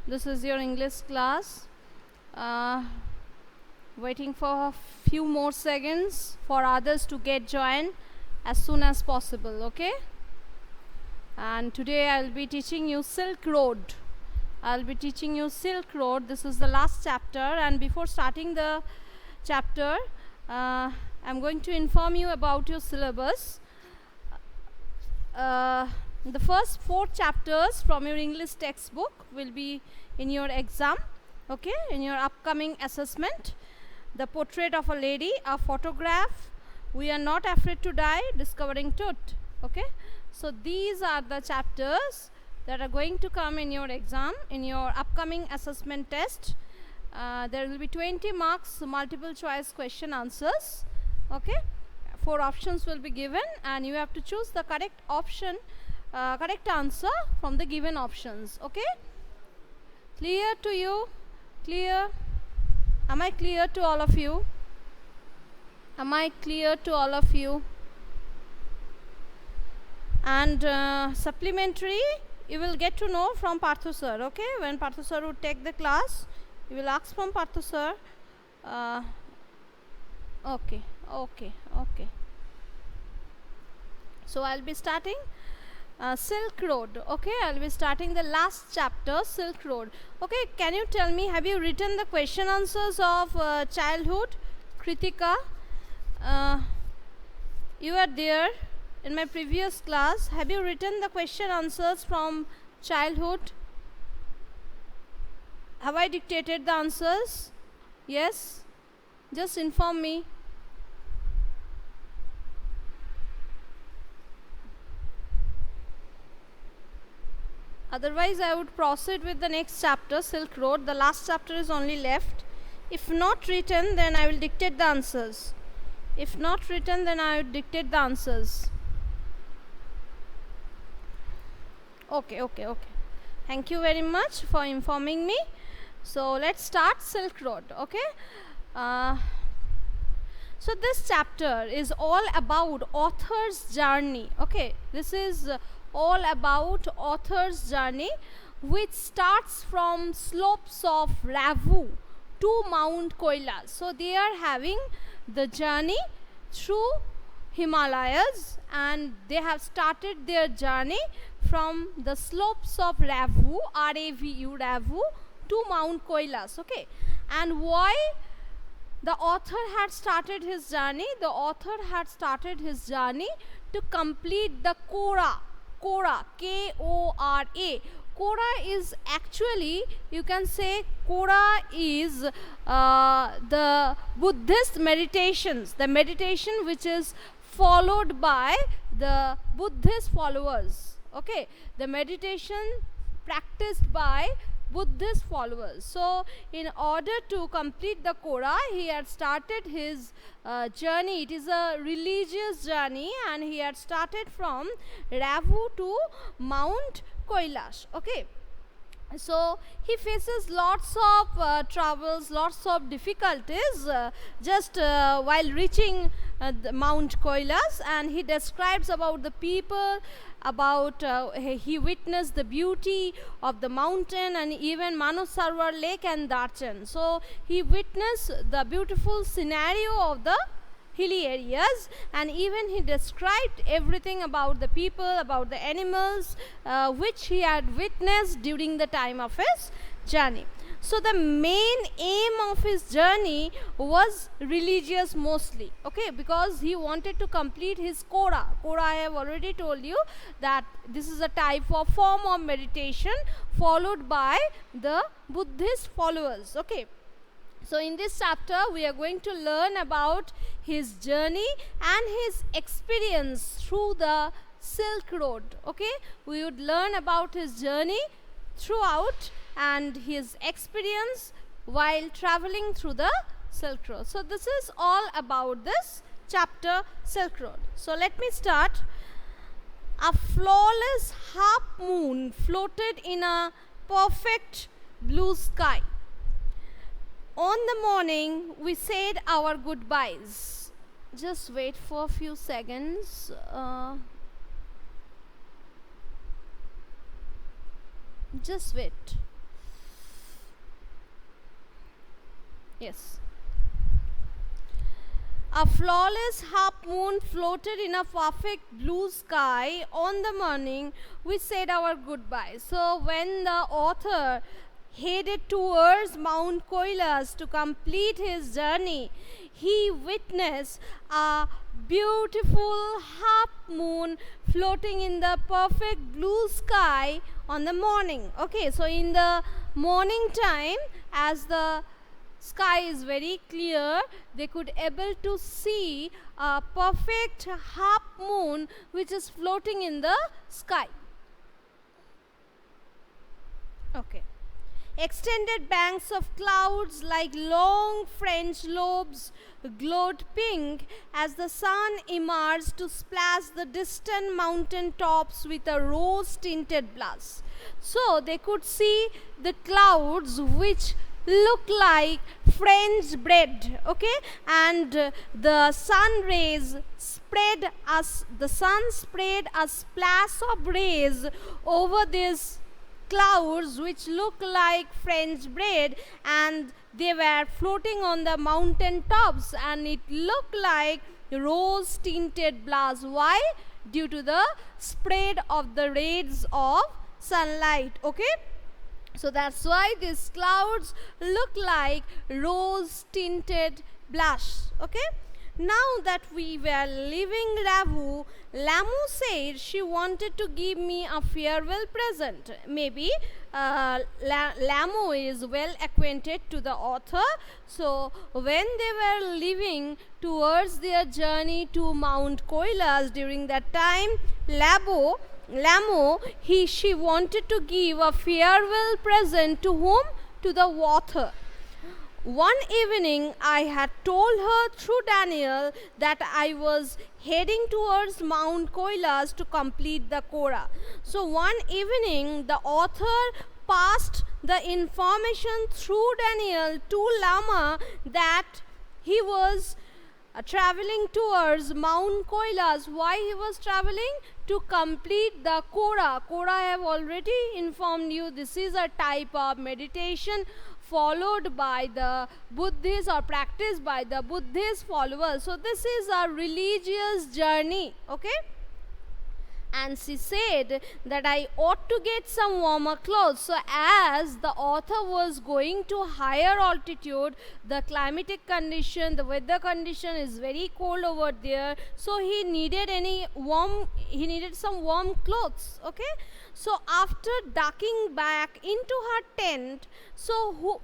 This is your English class. Waiting for a few more seconds for others to get joined as soon as possible, okay? And today I'll be teaching you Silk Road. This is the last chapter, and before starting the chapter, I'm going to inform you about your syllabus. The first 4 chapters from your English textbook will be in your exam, okay, in your upcoming assessment. The Portrait of a Lady, A Photograph, We Are Not Afraid to Die, Discovering Truth, okay. So these are the chapters that are going to come in your exam, in your upcoming assessment test. There will be 20 marks, multiple choice question answers, okay. 4 options will be given and you have to choose the correct option, correct answer from the given options, okay. Clear to you? Clear? Am I clear to all of you? Am I clear to all of you? And supplementary, you will get to know from Parthu sir, okay. When Parthu sir would take the class, you will ask from Parthu sir. Okay. So I'll be starting Silk Road, okay. I'll be starting the last chapter, Silk Road, okay. Can you tell me, have you written the question answers of childhood? Kritika, you are there in my previous class. Have you written the question answers from childhood? Have I dictated the answers? Yes? Just inform me. Otherwise, I would proceed with the next chapter, Silk Road. The last chapter is only left. If not written, then I will dictate the answers. If not written, then I will dictate the answers. Okay. Thank you very much for informing me. So, let's start Silk Road, okay. So this chapter is all about author's journey, okay. This is all about author's journey, which starts from slopes of Ravu to Mount Kailash. So they are having the journey through Himalayas, and they have started their journey from the slopes of Ravu, R-A-V-U, Ravu, to Mount Kailash, okay. And why the author had started his journey? The author had started his journey to complete the Kora, K-O-R-A. Kora is actually, you can say, Kora is the Buddhist meditations, the meditation which is followed by the Buddhist followers, okay. The meditation practiced by Buddhist followers. So in order to complete the Kora, he had started his journey. It is a religious journey, and he had started from Ravu to Mount Kailash, okay. So he faces lots of troubles, lots of difficulties just while reaching the Mount Kailash, and he describes about the people, about he witnessed the beauty of the mountain and even Manasarovar Lake and Darchan. So he witnessed the beautiful scenario of the hilly areas, and even he described everything about the people, about the animals which he had witnessed during the time of his journey. So the main aim of his journey was religious mostly, okay, because he wanted to complete his Kora. Kora, I have already told you that this is a type of form of meditation followed by the Buddhist followers, okay. So in this chapter, we are going to learn about his journey and his experience through the Silk Road, okay. We would learn about his journey throughout and his experience while traveling through the Silk Road. So this is all about this chapter, Silk Road. So let me start. A flawless half moon floated in a perfect blue sky. On the morning, we said our goodbyes. Just wait for a few seconds. Just wait. Yes. A flawless half moon floated in a perfect blue sky on the morning we said our goodbye. So, when the author headed towards Mount Kailas to complete his journey, he witnessed a beautiful half moon floating in the perfect blue sky on the morning. Okay, so in the morning time, as the sky is very clear, they could able to see a perfect half moon which is floating in the sky. Okay. Extended banks of clouds like long French lobes glowed pink as the sun emerged to splash the distant mountain tops with a rose tinted blush. So they could see the clouds which look like French bread, okay, and the sun spread a splash of rays over these clouds which look like French bread, and they were floating on the mountain tops, and it looked like rose tinted blush. Why? Due to the spread of the rays of sunlight, okay. So that's why these clouds look like rose tinted blush, okay. Now that we were leaving Lamu, Lamu said she wanted to give me a farewell present. Maybe Lamu is well acquainted to the author. So when they were leaving towards their journey to Mount Kailas, during that time, she wanted to give a farewell present to whom? To the author. One evening, I had told her through Daniel that I was heading towards Mount Kailas to complete the Korah. So one evening, the author passed the information through Daniel to Lama that he was traveling towards Mount Kailas. Why he was traveling? To complete the Korah. Korah I have already informed you. This is a type of meditation followed by the Buddhists or practiced by the Buddhist followers. So this is a religious journey, okay. And she said that I ought to get some warmer clothes. So as the author was going to higher altitude, the climatic condition, the weather condition is very cold over there. So he needed some warm clothes, okay. So after ducking back into her tent,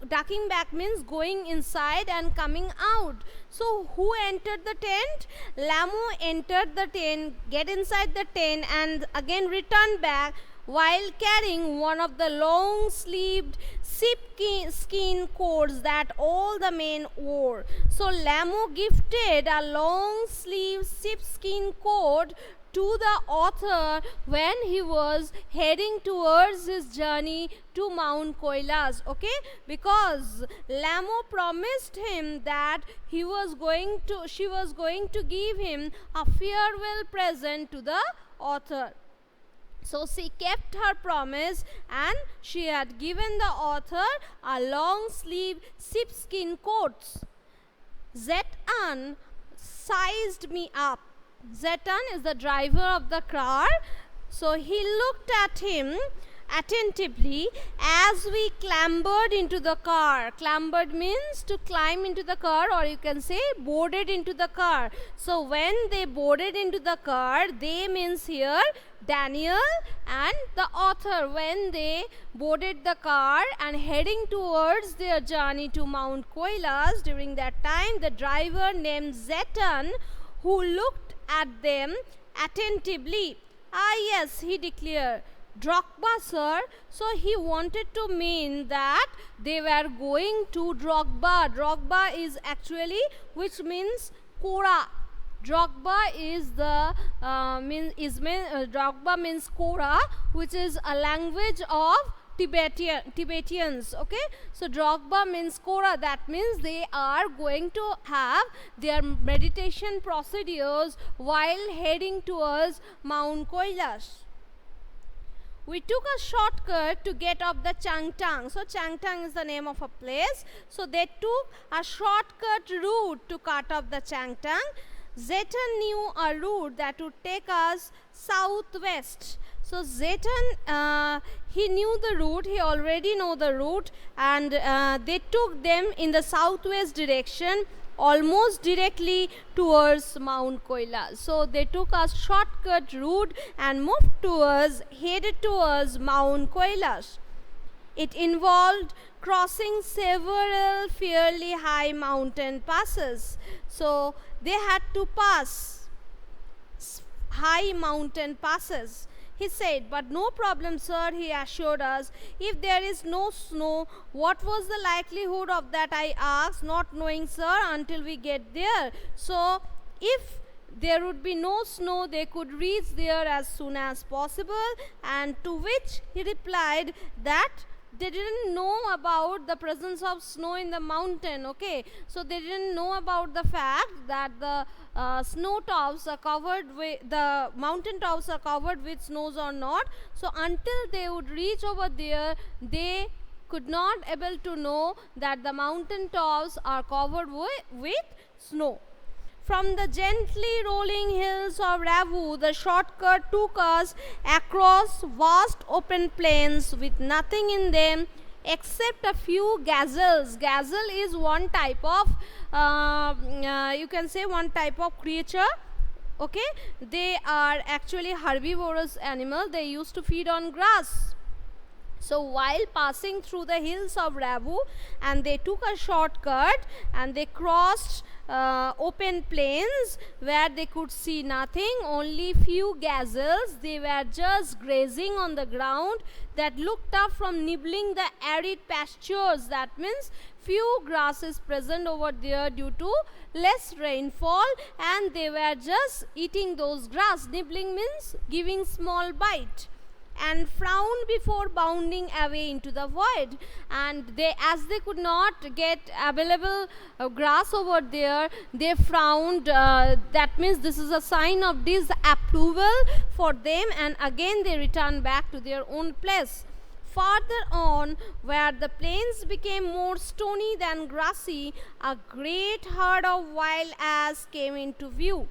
ducking back means going inside and coming out. So who entered the tent? Lamu entered the tent, get inside the tent, and again returned back while carrying one of the long-sleeved sheepskin coats that all the men wore. So Lamu gifted a long-sleeved sheepskin coat to the author when he was heading towards his journey to Mount Kailas, okay, because Lamu promised him that she was going to give him a farewell present to the author. So she kept her promise, and she had given the author a long sleeve sheepskin coat. Zetan sized me up. Zetan is the driver of the car. So he looked at him attentively as we clambered into the car. Clambered means to climb into the car, or you can say boarded into the car. So when they boarded into the car, they means here Daniel and the author. When they boarded the car and heading towards their journey to Mount Kailas, during that time the driver named Zetan, who looked at them attentively. Ah yes, he declared, Drogba, sir. So he wanted to mean that they were going to Drogba. Drogba is actually, which means Korah. Drogba is the Drogba means Korah, which is a language of Tibetans, okay. So Drogba means Korah. That means they are going to have their meditation procedures while heading towards Mount Kailas. we took a shortcut to get off the Changtang. So Changtang is the name of a place. So they took a shortcut route to cut off the Changtang. Zetan knew a route that would take us southwest. So Zetan, he knew the route, he already know the route, and they took them in the southwest direction, almost directly towards Mount Kailash. So they took a shortcut route and headed towards Mount Kailash. It involved crossing several fairly high mountain passes. So they had to pass high mountain passes. He said, but no problem, sir, he assured us. If there is no snow, what was the likelihood of that, I asked, not knowing, sir, until we get there. So, if there would be no snow, they could reach there as soon as possible. And to which he replied that they didn't know about the presence of snow in the mountain. Okay, so they didn't know about the fact that the snow tops are covered with, the mountain tops are covered with snows or not. So until they would reach over there, they could not able to know that the mountain tops are covered with snow. From the gently rolling hills of Ravu, the shortcut took us across vast open plains with nothing in them except a few gazelles. Gazelle is one type of, you can say one type of creature. Okay, they are actually herbivorous animal. They used to feed on grass. So while passing through the hills of Ravu, and they took a shortcut and they crossed open plains where they could see nothing, only few gazelles. They were just grazing on the ground that looked up from nibbling the arid pastures. That means few grasses present over there due to less rainfall, and they were just eating those grass. Nibbling means giving small bite, and frowned before bounding away into the void. And they, as they could not get available grass over there, they frowned. That means this is a sign of disapproval for them, and again they returned back to their own place. Farther on, where the plains became more stony than grassy, a great herd of wild ass came into view.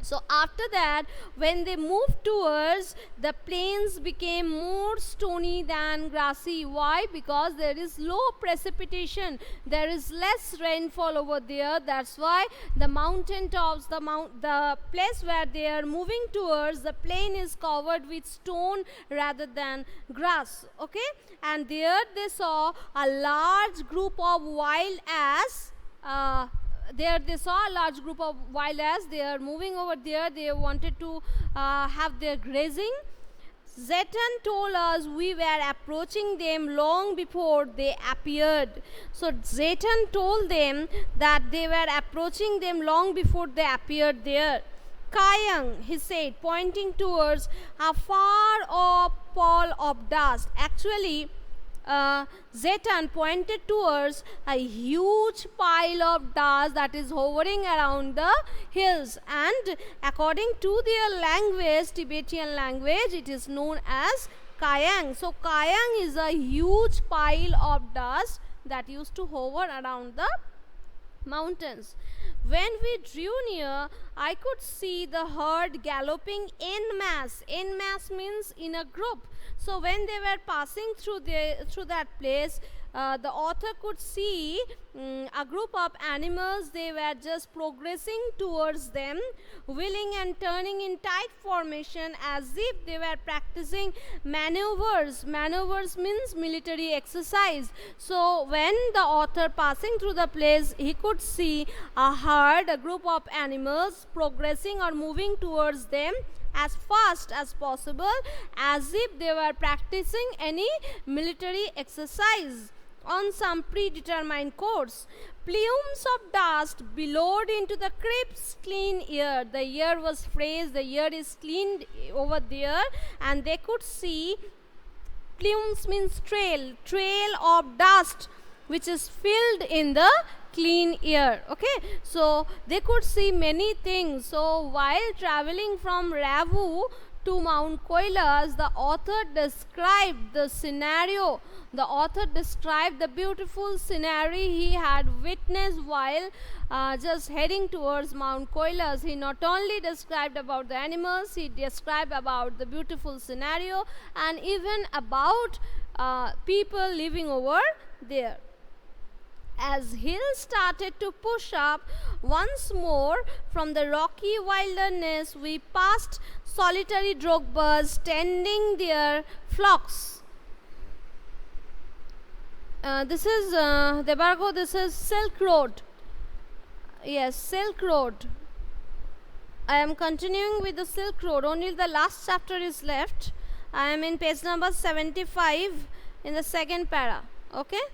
So after that, when they moved towards, the plains became more stony than grassy. Why? Because there is low precipitation. There is less rainfall over there. That's why the mountain tops, the place where they are moving towards, the plain is covered with stone rather than grass. Okay? And there they saw a large group of wild ass. There they saw a large group of wild ass. They are moving over there. They wanted to have their grazing. Zetan told us we were approaching them long before they appeared. So Zetan told them that they were approaching them long before they appeared there. Kayang, he said, pointing towards a far off pall of dust. Actually, Zetan pointed towards a huge pile of dust that is hovering around the hills, and according to their language, Tibetan language, it is known as Kayang. So Kayang is a huge pile of dust that used to hover around the mountains. When we drew near, I could see the herd galloping en masse. En masse means in a group. So when they were passing through that place, the author could see a group of animals. They were just progressing towards them, wheeling and turning in tight formation as if they were practicing maneuvers. Maneuvers means military exercise. So when the author passing through the place, he could see a herd, a group of animals progressing or moving towards them as fast as possible, as if they were practicing any military exercise on some predetermined course. Plumes of dust billowed into the crisp, clean air. The air was fresh, the air is clean over there, and they could see plumes means trail of dust which is filled in the clean air. Okay, so they could see many things. So while traveling from Ravu to Mount Kailas, the author described the scenario. The author described the beautiful scenery he had witnessed while just heading towards Mount Kailas. He not only described about the animals, he described about the beautiful scenario and even about people living over there. As Hill started to push up once more from the rocky wilderness, we passed solitary drogbas tending their flocks. This is Debargo, this is Silk Road. Yes, Silk Road. I am continuing with the Silk Road. Only the last chapter is left. I am in page number 75 in the second para. Okay.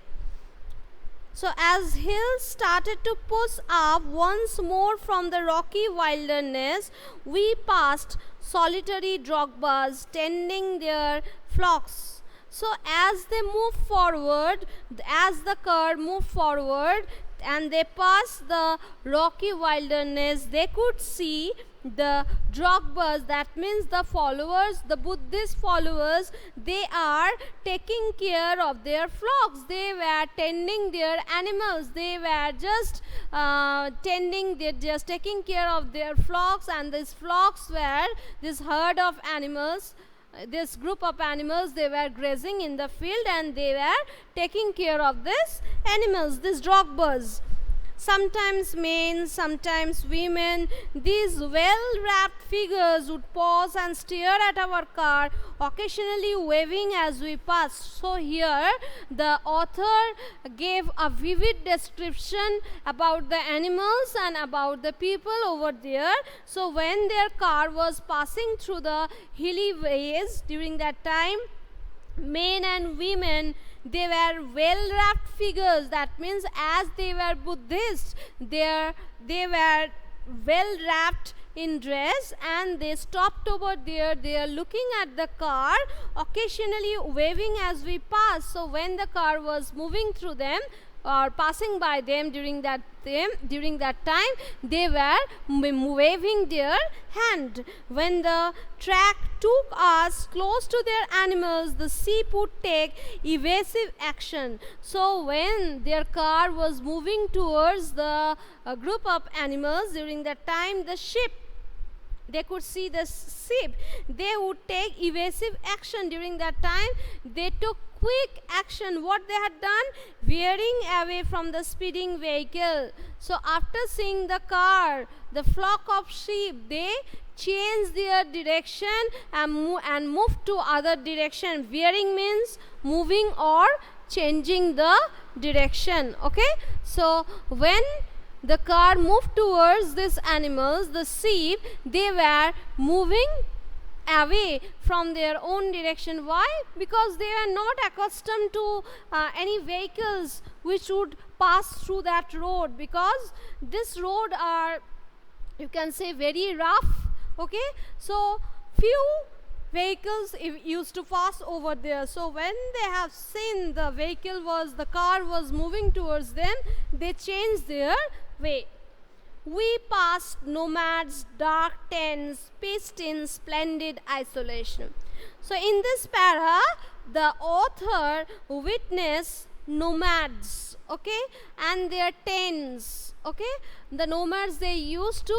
So as Hill started to push up once more from the rocky wilderness, we passed solitary drogbas tending their flocks. So as they moved forward, as the car moved forward and they passed the rocky wilderness, they could see the drogbas, that means the followers, the Buddhist followers, they are taking care of their flocks. They were tending their animals. They were just just taking care of their flocks, and these flocks were this herd of animals. This group of animals, they were grazing in the field and they were taking care of these animals, these drogbas. Sometimes men, sometimes women, these well-wrapped figures would pause and stare at our car, occasionally waving as we passed. So here the author gave a vivid description about the animals and about the people over there. So when their car was passing through the hilly ways during that time, men and women, they were well-wrapped figures. That means as they were Buddhists, they were well-wrapped in dress, and they stopped over there. They are looking at the car, occasionally waving as we pass. So when the car was moving through them or passing by them during that time, they were waving their hand. When the track took us close to their animals, the sheep would take evasive action. So when their car was moving towards the group of animals during that time, the sheep, they could see the sheep, they would take evasive action. During that time, they took quick action. What they had done? Veering away from the speeding vehicle. So after seeing the car, the flock of sheep, they changed their direction and moved to other direction. Veering means moving or changing the direction. Okay. So when the car moved towards these animals, the sheep, they were moving away from their own direction. Why? Because they are not accustomed to any vehicles which would pass through that road, because this road are, you can say, very rough. Okay, so few vehicles used to pass over there. So when they have seen the car was moving towards them, they changed their way. We passed nomads, dark tents, pitched in splendid isolation. So in this para, the author witnessed nomads, okay, and their tents, okay. The nomads, they used to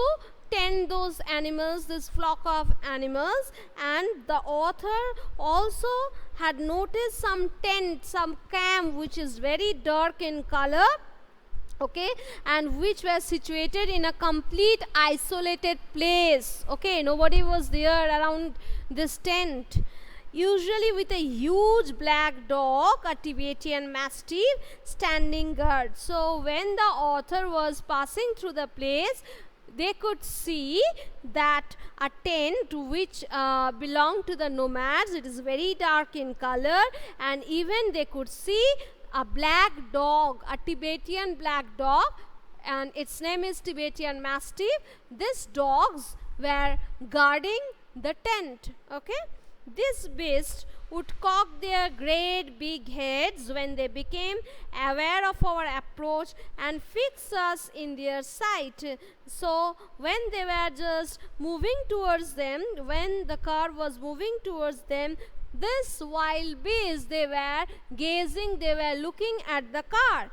tend those animals, this flock of animals, and the author also had noticed some tent, some camp which is very dark in color, okay, and which were situated in a complete isolated place. Okay, nobody was there around this tent. Usually with a huge black dog, a Tibetan Mastiff, standing guard. So when the author was passing through the place, they could see that a tent which belonged to the nomads, it is very dark in color, and even they could see a black dog, a Tibetan black dog, and its name is Tibetan Mastiff. These dogs were guarding the tent. Okay, this beast would cock their great big heads when they became aware of our approach and fix us in their sight. So when they were just moving towards them, when the car was moving towards them, this wild beasts, they were gazing, they were looking at the car.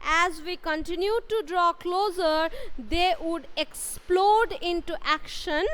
As we continued to draw closer, they would explode into action,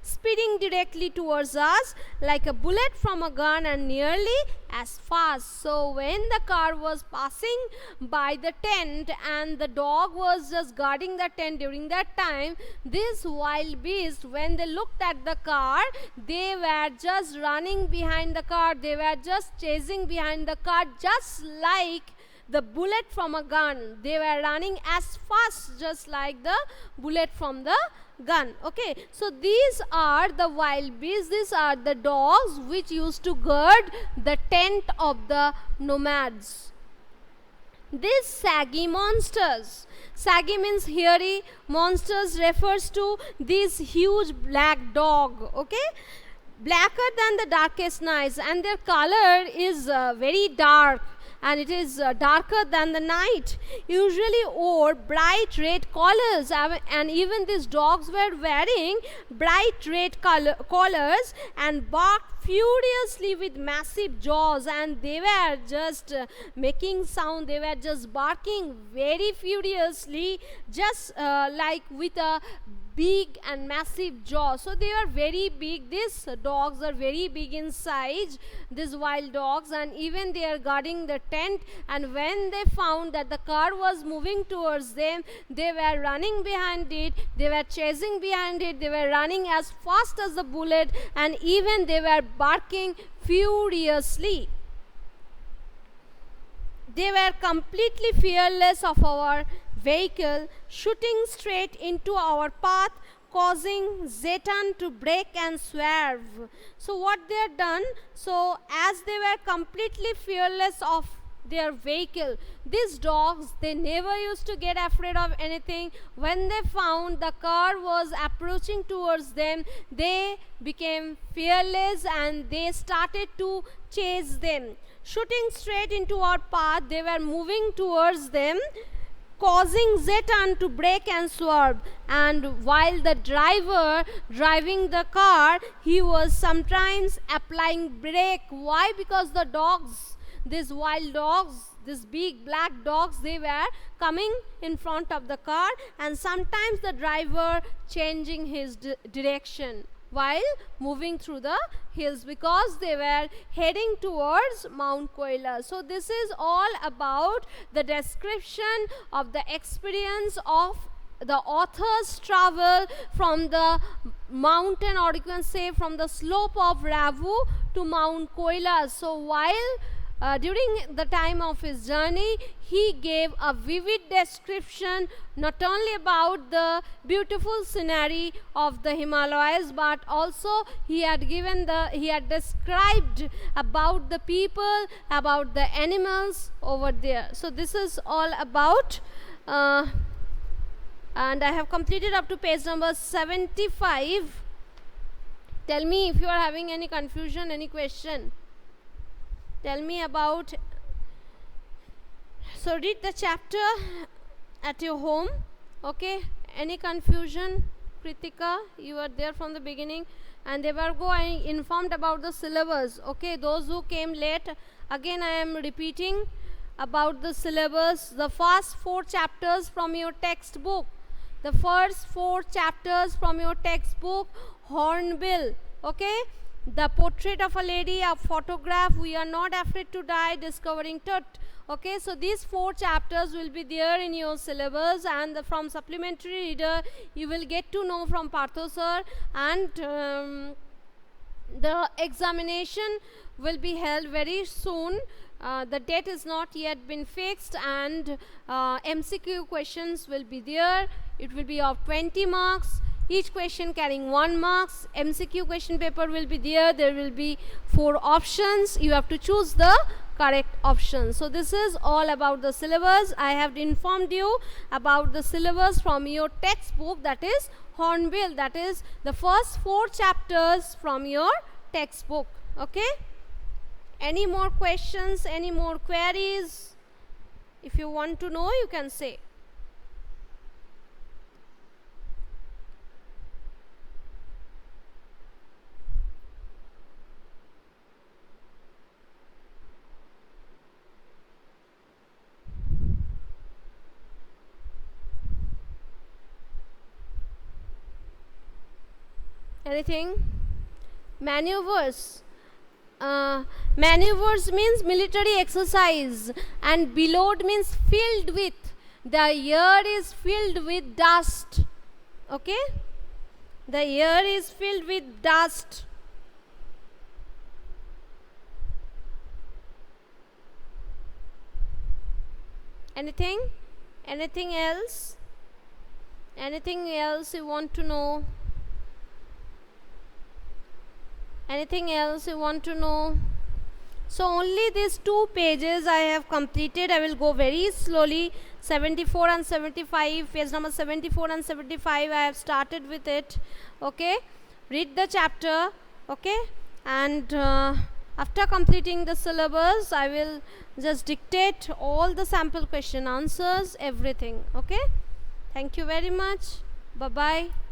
speeding directly towards us like a bullet from a gun and nearly as fast. So when the car was passing by the tent and the dog was just guarding the tent during that time, these wild beasts, when they looked at the car, they were just running behind the car, they were just chasing behind the car, just like the bullet from a gun. They were running as fast just like the bullet from the gun. Okay, so these are the wild beasts, these are the dogs which used to guard the tent of the nomads. These saggy monsters, saggy means hairy, monsters refers to this huge black dog, okay, blacker than the darkest nights, and their color is very dark, and it is darker than the night. Usually wore bright red collars, and even these dogs were wearing bright red collars and barked furiously with massive jaws, and they were just making sound, they were just barking very furiously, just like with a big and massive jaw. So they are very big, these dogs are very big in size, these wild dogs, and even they are guarding the tent, and when they found that the car was moving towards them, they were running behind it, they were chasing behind it, they were running as fast as the bullet, and even they were barking furiously. They were completely fearless of our vehicle, shooting straight into our path, causing Zetan to brake and swerve. So what they had done, so as they were completely fearless of their vehicle, these dogs, they never used to get afraid of anything. When they found the car was approaching towards them, they became fearless and they started to chase them. Shooting straight into our path, they were moving towards them, causing Zetan to brake and swerve. And while the driver driving the car, he was sometimes applying brake. Why? Because the dogs, these wild dogs, these big black dogs, they were coming in front of the car, and sometimes the driver changing his direction while moving through the hills, because they were heading towards Mount Koila. So this is all about the description of the experience of the author's travel from the mountain, or you can say from the slope of Ravu to Mount Koila. So while during the time of his journey, he gave a vivid description not only about the beautiful scenery of the Himalayas, but also he had described about the people, about the animals over there. So this is all about, and I have completed up to page number 75. Tell me if you are having any confusion, any question. Tell me about. So read the chapter at your home. Okay, any confusion? Kritika, you were there from the beginning, and Devargo, I informed about the syllabus. Okay, those who came late, again I am repeating about the syllabus. The first 4 chapters from your textbook, the first 4 chapters from your textbook, Hornbill. Okay, the portrait of a lady, a photograph, we are not afraid to die, discovering Tut. Okay, so these 4 chapters will be there in your syllabus, and from supplementary reader you will get to know from Partho sir, and the examination will be held very soon. The date is not yet been fixed, and MCQ questions will be there. It will be of 20 marks. Each question carrying 1 marks. MCQ question paper will be there. There will be 4 options. You have to choose the correct option. So this is all about the syllabus. I have informed you about the syllabus from your textbook, that is Hornbill. That is the first 4 chapters from your textbook. Okay. Any more questions, any more queries? If you want to know, you can say. Anything? Maneuvers. Maneuvers means military exercise, and billowed means filled with. The air is filled with dust. Okay? The air is filled with dust. Anything? Anything else? Anything else you want to know? Anything else you want to know? So only these 2 pages I have completed. I will go very slowly. 74 and 75, page number 74 and 75, I have started with it. Okay, read the chapter. Okay, and after completing the syllabus, I will just dictate all the sample question answers, everything. Okay, thank you very much. Bye bye.